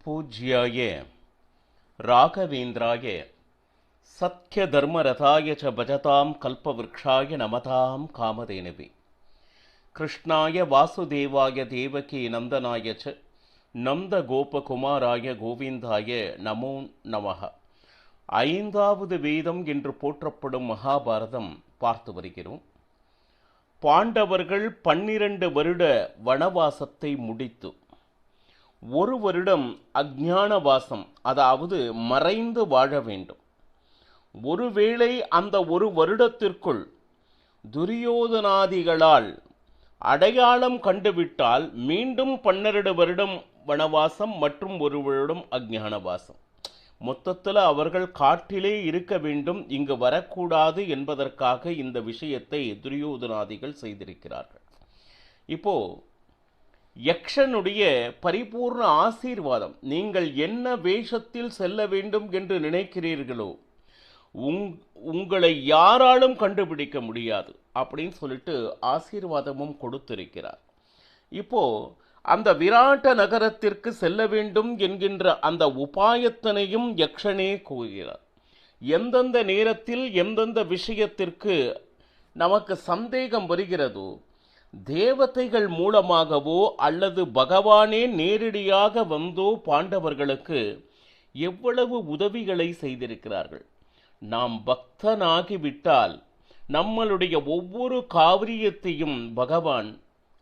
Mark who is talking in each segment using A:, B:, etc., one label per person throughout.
A: பூஜ்யாய ராகவேந்திராய சத்யதர்மரதாய ச பஜதாம் கல்பவ்ருக்ஷாய நமதாம் காமதேனவே கிருஷ்ணாய வாசுதேவாய தேவகி நந்தனாய ச நந்த கோபகுமாராய கோவிந்தாய நமோ நமஹ. ஐந்தாவது வேதம் என்று போற்றப்படும் மகாபாரதம் பார்த்து வருகிறோம். பாண்டவர்கள் 12 வருட வனவாசத்தை முடித்து ஒரு வருடம் அஞ்ஞானவாசம், அதாவது மறைந்து வாழ வேண்டும். ஒருவேளை அந்த ஒரு வருடத்திற்குள் துரியோதனாதிகளால் அடையாளம் கண்டுவிட்டால் மீண்டும் 12 வருடம் வனவாசம் மற்றும் ஒரு வருடம் அஞ்ஞானவாசம். மொத்தத்தில் அவர்கள் காட்டிலே இருக்க வேண்டும், இங்கு வரக்கூடாது என்பதற்காக இந்த விஷயத்தை துரியோதனாதிகள் செய்திருக்கிறார்கள். இப்போ யக்ஷனுடைய பரிபூர்ண ஆசீர்வாதம், நீங்கள் என்ன வேஷத்தில் செல்ல வேண்டும் என்று நினைக்கிறீர்களோ உங்களை யாராலும் கண்டுபிடிக்க முடியாது அப்படின்னு சொல்லிட்டு ஆசீர்வாதமும் கொடுத்திருக்கிறார். இப்போ அந்த விராட்ட நகரத்திற்கு செல்ல வேண்டும் என்கின்ற அந்த உபாயத்தனையும் யக்ஷனே கூறுகிறார். எந்தெந்த நேரத்தில் எந்தெந்த விஷயத்திற்கு நமக்கு சந்தேகம் வருகிறதோ, தேவதைகள் மூலமாகவோ அல்லது பகவானே நேரடியாக வந்தோ பாண்டவர்களுக்கு எவ்வளவு உதவிகளை செய்திருக்கிறார்கள். நாம் பக்தனாகிவிட்டால் நம்மளுடைய ஒவ்வொரு காரியத்தையும் பகவான்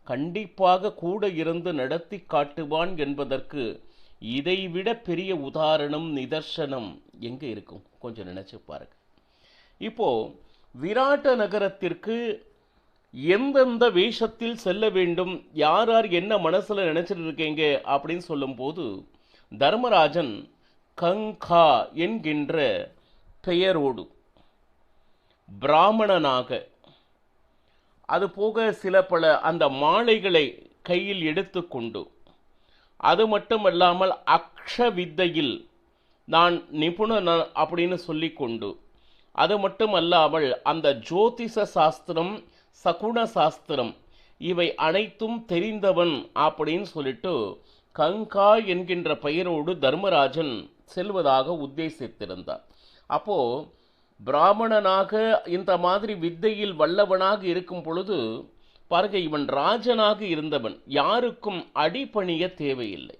A: கண்டிப்பாக கூட இருந்து நடத்தி காட்டுவான் என்பதற்கு இதைவிட பெரிய உதாரணம் நிதர்சனம் எங்கே இருக்கும்? கொஞ்சம் நினைச்சு பாருங்க. இப்போ விராட்ட நகரத்திற்கு எந்தெந்த வேஷத்தில் செல்ல வேண்டும், யார் யார் என்ன மனசுல நினைச்சிட்டு இருக்கீங்க அப்படின்னு சொல்லும் போது, தர்மராஜன் கங்கா என்கின்ற பெயரோடு பிராமணனாக, அது போக சில பல அந்த மாலைகளை கையில் எடுத்துக்கொண்டு, அது மட்டுமல்லாமல் அக்ஷ வித்தையில் நான் நிபுணன் அப்படின்னு சொல்லிக்கொண்டு, அது மட்டுமல்லாமல் அந்த ஜோதிஷ சாஸ்திரம் சகுன சாஸ்திரம் இவை அனைத்தும் தெரிந்தவன் அப்படின்னு சொல்லிட்டு கங்கா என்கின்ற பெயரோடு தர்மராஜன் செல்வதாக உத்தேசித்திருந்தார். அப்போ பிராமணனாக இந்த மாதிரி வித்தையில் வல்லவனாக இருக்கும் பொழுது பாருங்க, இவன் ராஜனாக இருந்தவன், யாருக்கும் அடிபணிய தேவையில்லை.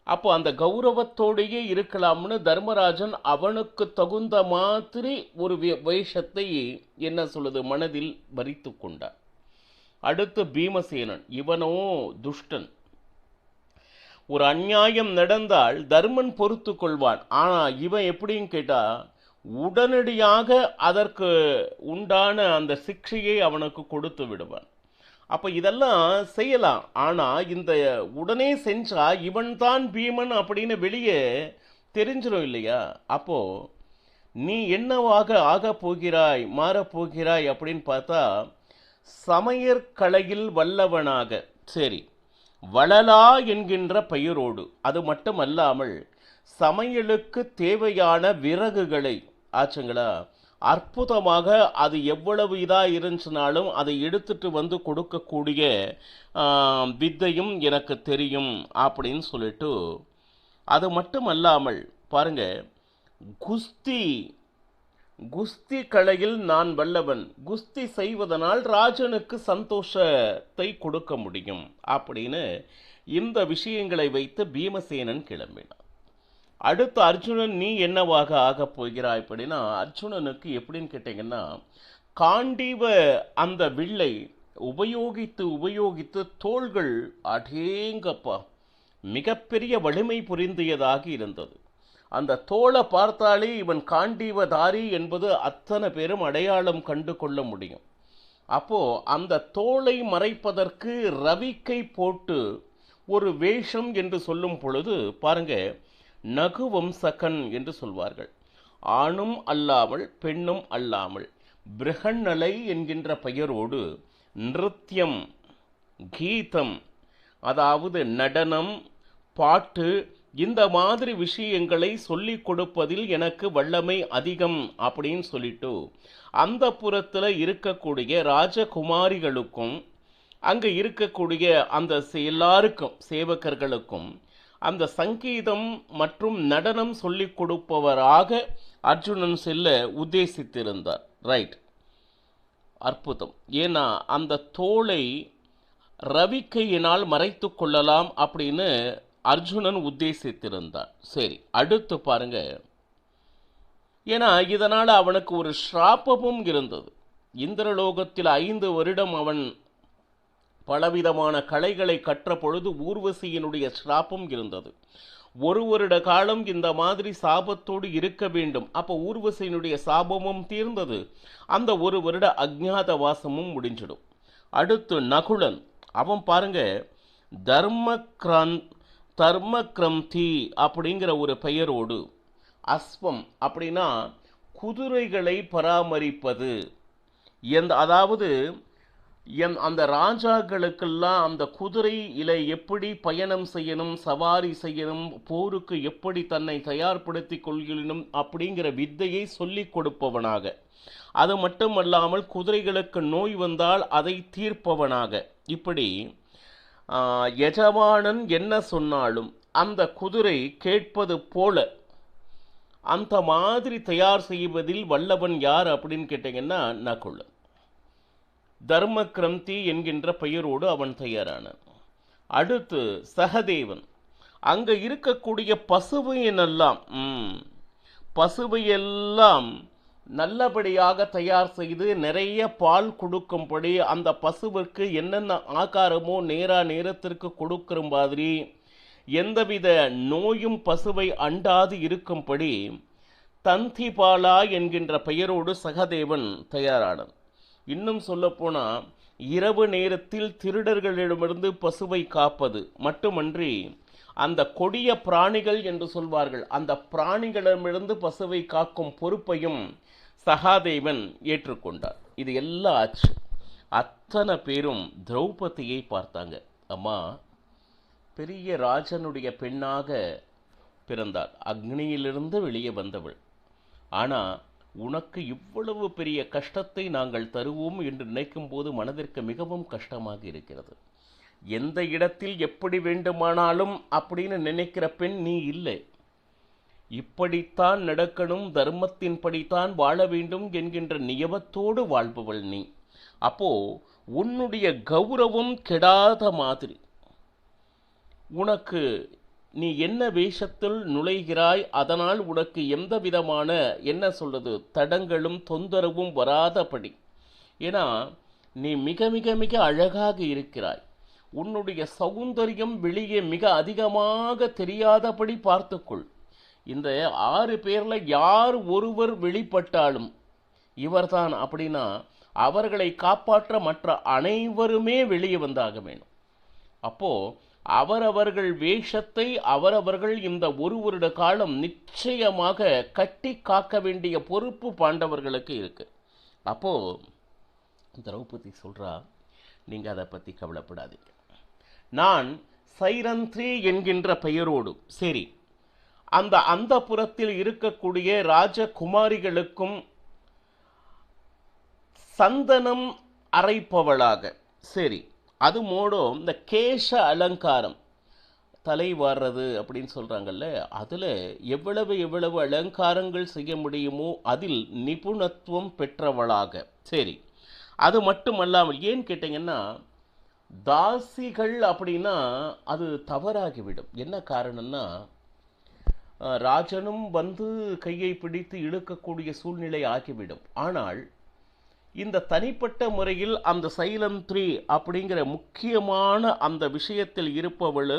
A: அப்போ அந்த கௌரவத்தோடையே இருக்கலாம்னு தர்மராஜன் அவனுக்கு தகுந்த மாதிரி ஒரு வேஷத்தை என்ன சொல்லுது மனதில் வரித்து கொண்டார். அடுத்து பீமசேனன், இவனோ துஷ்டன். ஒரு அநியாயம் நடந்தால் தர்மன் பொறுத்து கொள்வான். ஆனா இவன் எப்படின்னு கேட்டா உடனடியாக அதற்கு உண்டான அந்த சிக்ஷையை அவனுக்கு கொடுத்து விடுவான். அப்ப இதெல்லாம் செய்யலாம், ஆனா இந்த உடனே செஞ்சா இவன் தான் பீமன் அப்படின்னு வெளியே தெரிஞ்சிடும் இல்லையா? அப்போ நீ என்னவாக ஆக போகிறாய், மாறப்போகிறாய் அப்படின்னு பார்த்தா சமையற்கலையில் வல்லவனாக, சரி வளலா என்கின்ற பெயரோடு, அது மட்டுமல்லாமல் சமையலுக்கு தேவையான விறகுகளை ஆச்சுங்களா அற்புதமாக, அது எவ்வளவு இதாக இருந்துச்சுனாலும் அதை எடுத்துட்டு வந்து கொடுக்கக்கூடிய வித்தையும் எனக்கு தெரியும் அப்படின்னு சொல்லிட்டு, அது மட்டுமல்லாமல் பாருங்க, குஸ்தி கலையில் நான் வல்லவன், குஸ்தி செய்வதனால் ராஜனுக்கு சந்தோஷத்தை கொடுக்க முடியும் அப்படின்னு இந்த விஷயங்களை வைத்து பீமசேனன் கிளம்பினான். அடுத்து அர்ஜுனன், நீ என்னவாக ஆக போகிறாய் அப்படின்னா, அர்ஜுனனுக்கு எப்படின்னு கேட்டீங்கன்னா, காண்டீவ அந்த வில்லை உபயோகித்து தோள்கள் அடேங்கப்பா மிகப்பெரிய வலிமை புரிந்தியதாக இருந்தது. அந்த தோளை பார்த்தாலே இவன் காண்டீவதாரி என்பது அத்தனை பேரும் அடையாளம் கண்டு கொள்ள முடியும். அப்போ அந்த தோளை மறைப்பதற்கு ரவிக்கை போட்டு ஒரு வேஷம் என்று சொல்லும் பொழுது பாருங்க, நகுவம்சகன் என்று சொல்வார்கள். ஆணும் அல்லாமல் பெண்ணும் அல்லாமல் பிருகன்னலை என்கின்ற பெயரோடு நிருத்தியம், கீதம், அதாவது நடனம், பாட்டு, இந்த மாதிரி விஷயங்களை சொல்லிக் கொடுப்பதில் எனக்கு வல்லமை அதிகம் அப்படின்னு சொல்லிட்டு அந்த புறத்தில் இருக்கக்கூடிய ராஜகுமாரிகளுக்கும் அங்கே இருக்கக்கூடிய அந்த எல்லாருக்கும் சேவகர்களுக்கும் அந்த சங்கீதம் மற்றும் நடனம் சொல்லிக் கொடுப்பவராக அர்ஜுனன் செல்ல உத்தேசித்திருந்தார். ரைட், அற்புதம். ஏன்னா அந்த தோளை ரவிக்கையினால் மறைத்து கொள்ளலாம் அப்படின்னு அர்ஜுனன் உத்தேசித்திருந்தான். சரி, அடுத்து பாருங்க. ஏன்னா இதனால் அவனுக்கு ஒரு ஸ்ராப்பமும் இருந்தது. இந்திரலோகத்தில் 5 வருடம் அவன் பலவிதமான கலைகளை கற்ற பொழுது ஊர்வசியினுடைய ஸ்ராப்பம் இருந்தது. 1 வருட காலம் இந்த மாதிரி சாபத்தோடு இருக்க வேண்டும். அப்போ ஊர்வசியினுடைய சாபமும் தீர்ந்தது, அந்த 1 வருட அஜ்ஞாத வாசமும் முடிஞ்சிடும். அடுத்து நகுலன், அவன் பாருங்க தர்மக்ரந்தி அப்படிங்கிற ஒரு பெயரோடு அஸ்வம் அப்படின்னா குதிரைகளை பராமரிப்பது, அதாவது அந்த ராஜாக்களுக்கெல்லாம் அந்த குதிரையில எப்படி பயணம் செய்யணும், சவாரி செய்யணும், போருக்கு எப்படி தன்னை தயார்படுத்தி கொள்கணும் அப்படிங்கிற வித்தையை சொல்லிக் கொடுப்பவனாக, அது மட்டுமல்லாமல் குதிரைகளுக்கு நோய் வந்தால் அதை தீர்ப்பவனாக, இப்படி எஜமானன் என்ன சொன்னாலும் அந்த குதிரை கேட்பது போல அந்த மாதிரி தயார் செய்வதில் வல்லவன் யார் அப்படின்னு கேட்டீங்கன்னா நகுலன். தர்மக்ரந்தி என்கின்ற பெயரோடு அவன் தயாரானான். அடுத்து சகதேவன், அங்க இருக்கக்கூடிய பசுவையெல்லாம் நல்லபடியாக தயார் செய்து நிறைய பால் கொடுக்கும்படி, அந்த பசுவிற்கு என்னென்ன ஆகாரமோ நேரத்திற்கு கொடுக்கிற மாதிரி, எந்தவித நோயும் பசுவை அண்டாது இருக்கும்படி தந்திபாலா என்கின்ற பெயரோடு சகதேவன் தயாரானான். இன்னும் சொல்லப்போனால் இரவு நேரத்தில் திருடர்களிடமிருந்து பசுவை காப்பது மட்டுமன்றி, அந்த கொடிய பிராணிகள் என்று சொல்வார்கள், அந்த பிராணிகளிடமிருந்து பசுவை காக்கும் பொறுப்பையும் சகாதேவன் ஏற்றுக்கொண்டார். இது எல்லாம் ஆச்சு. அத்தனை பேரும் திரௌபதியை பார்த்தாங்க. அம்மா, பெரிய ராஜனுடைய பெண்ணாக பிறந்தாள், அக்னியிலிருந்து வெளியே வந்தவள். ஆனால் உனக்கு இவ்வளவு பெரிய கஷ்டத்தை நாங்கள் தருவோம் என்று நினைக்கும் போது மனதிற்கு மிகவும் கஷ்டமாக இருக்கிறது. எந்த இடத்தில் எப்படி வேண்டுமானாலும் அப்படின்னு நினைக்கிற பெண் நீ இல்லை. இப்படித்தான் நடக்கணும், தர்மத்தின் படித்தான் வாழ வேண்டும் என்கின்ற நியமத்தோடு வாழ்பவள் நீ. அப்போ உன்னுடைய கௌரவம் கெடாத மாதிரி உனக்கு நீ என்ன வேஷத்தில் நுழைகிறாய், அதனால் உனக்கு எந்த விதமான தடங்களும் தொந்தரவும் வராதபடி. ஏன்னா நீ மிக மிக மிக அழகாக இருக்கிறாய். உன்னுடைய சௌந்தரியம் வெளியே மிக அதிகமாக தெரியாதபடி பார்த்துக்கொள். இந்த 6 பேர்ல யார் ஒருவர் வெளிப்பட்டாலும் இவர்தான் அப்படின்னா அவர்களை காப்பாற்ற மற்ற அனைவருமே வெளியே வந்தாக வேணும். அப்போ அவரவர்கள் வேஷத்தை அவரவர்கள் இந்த 1 வருட காலம் நிச்சயமாக கட்டி காக்க வேண்டிய பொறுப்பு பாண்டவர்களுக்கு இருக்கு. அப்போ திரௌபதி சொல்றா, நீங்க அதை பத்தி கவலைப்படாதீங்க, நான் சைரந்திரி என்கின்ற பெயரோடு சரி அந்த புறத்தில் இருக்கக்கூடிய ராஜகுமாரிகளுக்கும் சந்தனம் அரைப்பவளாக, சரி அது மூடும் இந்த கேச அலங்காரம் தலை வாடுறது அப்படின்னு சொல்கிறாங்கல்ல, அதில் எவ்வளவு அலங்காரங்கள் செய்ய முடியுமோ அதில் நிபுணத்துவம் பெற்றவளாக, சரி அது மட்டுமல்லாமல், ஏன்னு கேட்டிங்கன்னா தாசிகள் அப்படின்னா அது தவறாகிவிடும். என்ன காரணம்னா ராஜனும் வந்து கையை பிடித்து இழுக்கக்கூடிய சூழ்நிலை ஆகிவிடும். ஆனால் இந்த தனிப்பட்ட முறையில் அந்த சைலந்திரி அப்படிங்கிற முக்கியமான அந்த விஷயத்தில் இருப்பவள்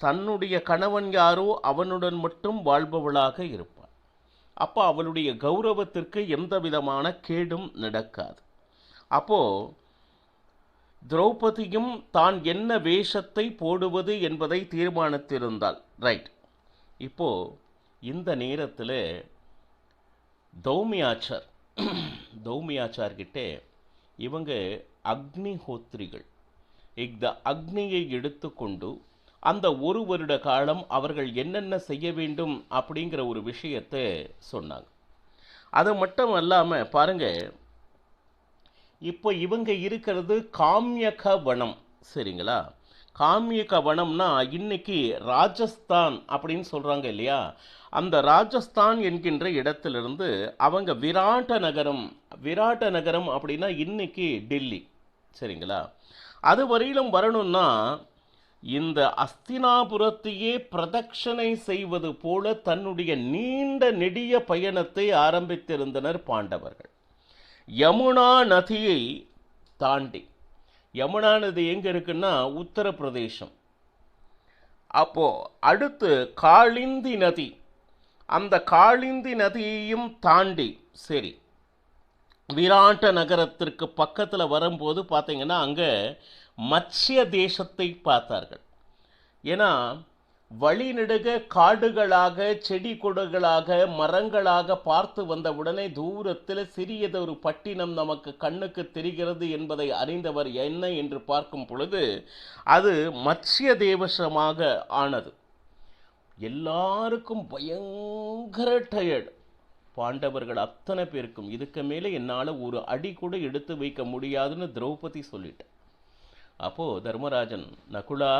A: தன்னுடைய கணவன் யாரோ அவனுடன் மட்டும் வாழ்பவளாக இருப்பாள். அப்போ அவளுடைய கௌரவத்திற்கு எந்த விதமான கேடும் நடக்காது. அப்போ திரௌபதியும் தான் என்ன வேஷத்தை போடுவது என்பதை தீர்மானித்திருந்தாள். ரைட். இப்போ இந்த நேரத்தில் தௌமியாச்சார்கிட்ட இவங்க அக்னிஹோத்ரிகள், இந்த அக்னியை எடுத்துக்கொண்டு அந்த 1 வருட காலம் அவர்கள் என்னென்ன செய்ய வேண்டும் அப்படிங்கிற ஒரு விஷயத்தை சொன்னாங்க. அது மட்டும் அல்லாமல் பாருங்க, இப்போ இவங்க இருக்கிறது காம்யக வனம், சரிங்களா? காம்யக வனம்னா இன்னைக்கு ராஜஸ்தான் அப்படின்னு சொல்கிறாங்க இல்லையா? அந்த ராஜஸ்தான் என்கின்ற இடத்திலிருந்து அவங்க விராட்ட நகரம் அப்படின்னா இன்னைக்கு டெல்லி, சரிங்களா? அது வரையிலும் வரணும்னா இந்த அஸ்தினாபுரத்தையே பிரதட்சணை செய்வது போல தன்னுடைய நீண்ட நெடிய பயணத்தை ஆரம்பித்திருந்தனர் பாண்டவர்கள். யமுனா நதியை தாண்டி, யமுனா நதி எங்க இருக்குன்னா உத்தரப்பிரதேசம். அப்போ அடுத்து காளிந்தி நதி, அந்த காளிந்தி நதியையும் தாண்டி சரி விராட்ட நகரத்திற்கு பக்கத்தில் வரும்போது பார்த்தீங்கன்னா அங்கே மத்ஸ்ய தேசத்தை பார்த்தார்கள். ஏன்னா வழிநெடுக காடுகளாக செடி கொடிகளாக மரங்களாக பார்த்து வந்தவுடனே தூரத்தில் சிறியதொரு பட்டினம் நமக்கு கண்ணுக்கு தெரிகிறது என்பதை அறிந்தவர் என்ன என்று பார்க்கும் பொழுது அது மத்ஸ்ய தேவசமாக ஆனது. எல்லாருக்கும் பயங்கர டயர்டு. பாண்டவர்கள் அத்தனை பேருக்கும் இதுக்கு மேலே என்னால் ஒரு அடி கூட எடுத்து வைக்க முடியாதுன்னு திரௌபதி சொல்லிட்டேன். அப்போது தர்மராஜன், நகுலா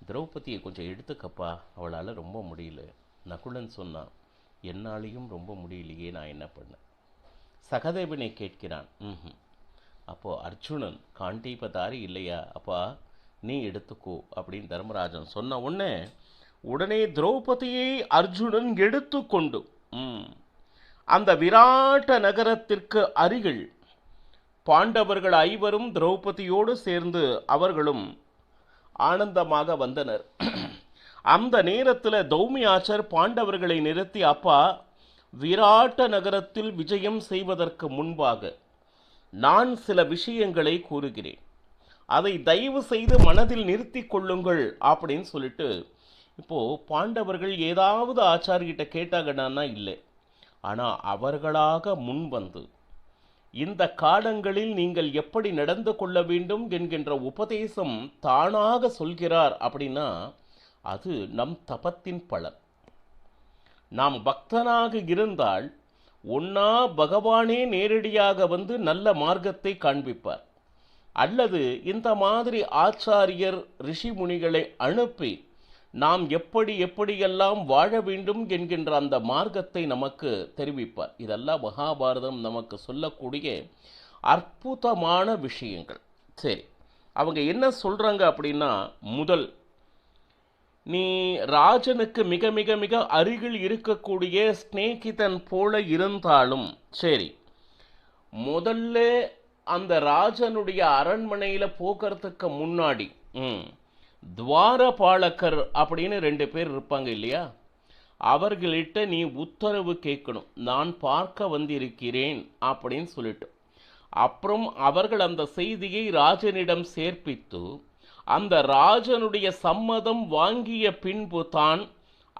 A: திரௌபதியை கொஞ்சம் எடுத்துக்கப்பா, அவளால் ரொம்ப முடியல. நகுலன் சொன்னான், என்னாலையும் ரொம்ப முடியலையே, நான் என்ன பண்ணேன்? சகதேவனை கேட்கிறான். அப்போது அர்ஜுனன், காண்டீபதாரி இல்லையா, அப்பா நீ எடுத்துக்கோ அப்படின்னு தர்மராஜன் சொன்ன உடனே திரௌபதியை அர்ஜுனன் எடுத்துக்கொண்டு அந்த விராட்ட நகரத்திற்கு அருகில் பாண்டவர்கள் ஐவரும் திரௌபதியோடு சேர்ந்து அவர்களும் ஆனந்தமாக வந்தனர். அந்த நேரத்தில் தௌமியாச்சர் பாண்டவர்களை நிறுத்தி, அப்பா, விராட்ட நகரத்தில் விஜயம் செய்வதற்கு முன்பாக நான் சில விஷயங்களை கூறுகிறேன், அதை தயவு செய்து மனதில் நிறுத்தி கொள்ளுங்கள் அப்படின்னு சொல்லிட்டு, இப்போது பாண்டவர்கள் ஏதாவது ஆச்சாரியிட்ட கேட்டாங்கன்னா இல்லை, ஆனால் அவர்களாக முன் வந்து இந்த காலங்களில் நீங்கள் எப்படி நடந்து கொள்ள வேண்டும் என்கின்ற உபதேசம் தானாக சொல்கிறார் அப்படின்னா அது நம் தபத்தின் பலன். நாம் பக்தனாக இருந்தால் ஒன்னா பகவானே நேரடியாக வந்து நல்ல மார்க்கத்தை காண்பிப்பார், அல்லது இந்த மாதிரி ஆச்சாரியர் ரிஷி முனிகளை அனுப்பி நாம் எப்படியெல்லாம் வாழ வேண்டும் என்கின்ற அந்த மார்க்கத்தை நமக்கு தெரிவிப்பார். இதெல்லாம் மகாபாரதம் நமக்கு சொல்லக்கூடிய அற்புதமான விஷயங்கள். சரி, அவங்க என்ன சொல்கிறாங்க அப்படின்னா, முதல், நீ ராஜனுக்கு மிக மிக மிக அருகில் இருக்கக்கூடிய ஸ்நேகிதன் போல இருந்தாலும் சரி, முதல்ல அந்த ராஜனுடைய அரண்மனையில் போகிறதுக்கு முன்னாடி துவாரபாலகர் அப்படின்னு 2 பேர் இருப்பாங்க இல்லையா, அவர்களிட்ட நீ உத்தரவு கேட்கணும், நான் பார்க்க வந்திருக்கிறேன் அப்படின்னு சொல்லிட்டு. அப்புறம் அவர்கள் அந்த செய்தியை ராஜனிடம் சேர்ப்பித்து அந்த ராஜனுடைய சம்மதம் வாங்கிய பின்பு தான்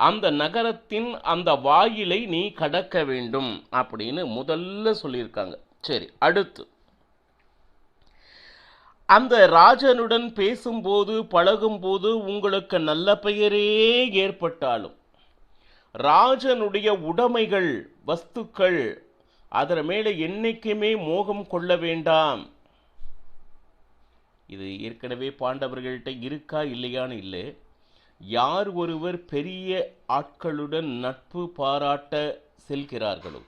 A: அந்த நகரத்தின் அந்த வாயிலை நீ கடக்க வேண்டும் அப்படின்னு முதல்ல சொல்லியிருக்காங்க. சரி, அடுத்து அந்த ராஜனுடன் பேசும்போது பழகும்போது உங்களுக்கு நல்ல பெயரே ஏற்பட்டாலும் ராஜனுடைய உடைமைகள் வஸ்துக்கள் அதன் மேலே என்னைக்குமே மோகம் கொள்ள வேண்டாம். இது ஏற்கனவே பாண்டவர்கள்ட்ட இருக்கா இல்லையான்னு இல்லை. யார் ஒருவர் பெரிய ஆட்களுடன் நட்பு பாராட்ட செல்கிறார்களோ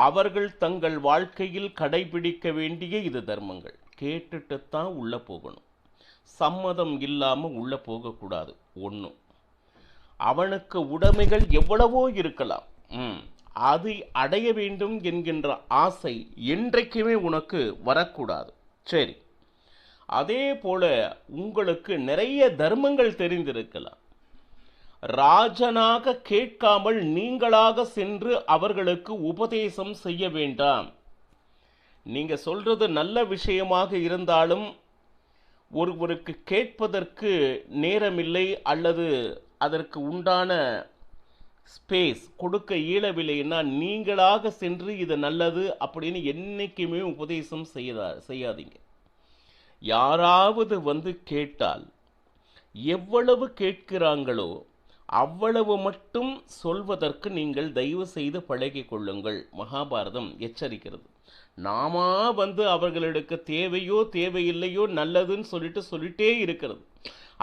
A: அவர்கள் தங்கள் வாழ்க்கையில் கடைபிடிக்க வேண்டிய இது தர்மங்கள். கேட்டுட்டுத்தான் உள்ளே போகணும், சம்மதம் இல்லாமல் உள்ளே போகக்கூடாது. ஒன்று, அவனுக்கு உடைமைகள் எவ்வளவோ இருக்கலாம், அதை அடைய வேண்டும் என்கின்ற ஆசை என்றைக்குமே உனக்கு வரக்கூடாது. சரி, அதே போல உங்களுக்கு நிறைய தர்மங்கள் தெரிந்திருக்கலாம், ராஜனாக கேட்காமல் நீங்களாக சென்று அவர்களுக்கு உபதேசம் செய்ய வேண்டாம். நீங்க சொல்றது நல்ல விஷயமாக இருந்தாலும் ஒருவருக்கு கேட்பதற்கு நேரமில்லை அல்லது அதற்கு உண்டான ஸ்பேஸ் கொடுக்க இயலவில்லைன்னா நீங்களாக சென்று இது நல்லது அப்படின்னு என்னைக்குமே உபதேசம் செய்யாதீங்க. யாராவது வந்து கேட்டால் எவ்வளவு கேட்கிறாங்களோ அவ்வளவு மட்டும் சொல்வதற்கு நீங்கள் தயவு செய்து பழகி கொள்ளுங்கள். மகாபாரதம் எச்சரிக்கிறது. நாம வந்து அவர்களுக்கு தேவையோ தேவையில்லையோ நல்லதுன்னு சொல்லிட்டே இருக்கிறது.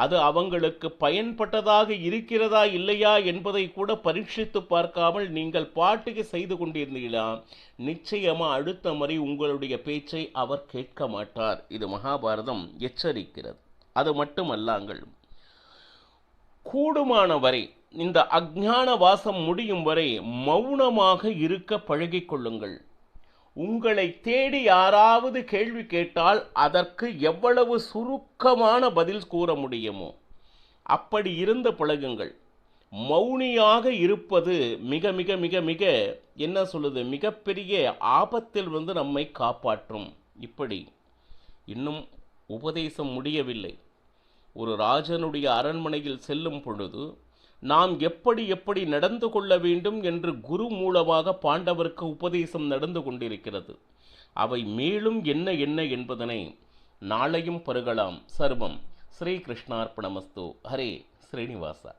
A: அது அவங்களுக்கு பயன்பட்டதாக இருக்கிறதா இல்லையா என்பதை கூட பரீட்சித்து பார்க்காமல் நீங்கள் பாட்டுக்கு செய்து கொண்டிருந்தீங்களா, நிச்சயமா அடுத்த முறை உங்களுடைய பேச்சை அவர் கேட்க மாட்டார். இது மகாபாரதம் எச்சரிக்கிறது. அது மட்டுமல்லாங்கள், கூடுமான வரை இந்த அஞ்ஞான வாசம் முடியும் வரை மௌனமாக இருக்க பழகிக் கொள்ளுங்கள். உங்களை தேடி யாராவது கேள்வி கேட்டால் அதற்கு எவ்வளவு சுருக்கமான பதில் கூற முடியுமோ அப்படி இருந்து பழகுங்கள். மௌனியாக இருப்பது மிக மிக மிக மிக என்ன சொல்லுது, மிகப்பெரிய ஆபத்தில் வந்து நம்மை காப்பாற்றும். இப்படி இன்னும் உபதேசம் முடியவில்லை. ஒரு ராஜனுடைய அரண்மனையில் செல்லும் பொழுது நாம் எப்படி எப்படி நடந்து கொள்ள வேண்டும் என்று குரு மூலமாக பாண்டவருக்கு உபதேசம் நடந்து கொண்டிருக்கிறது. அவை மேலும் என்ன என்ன என்பதனை நாளையும் பருகலாம். சர்வம் ஸ்ரீ கிருஷ்ணார்ப்பணமஸ்து. ஹரே ஸ்ரீனிவாசா.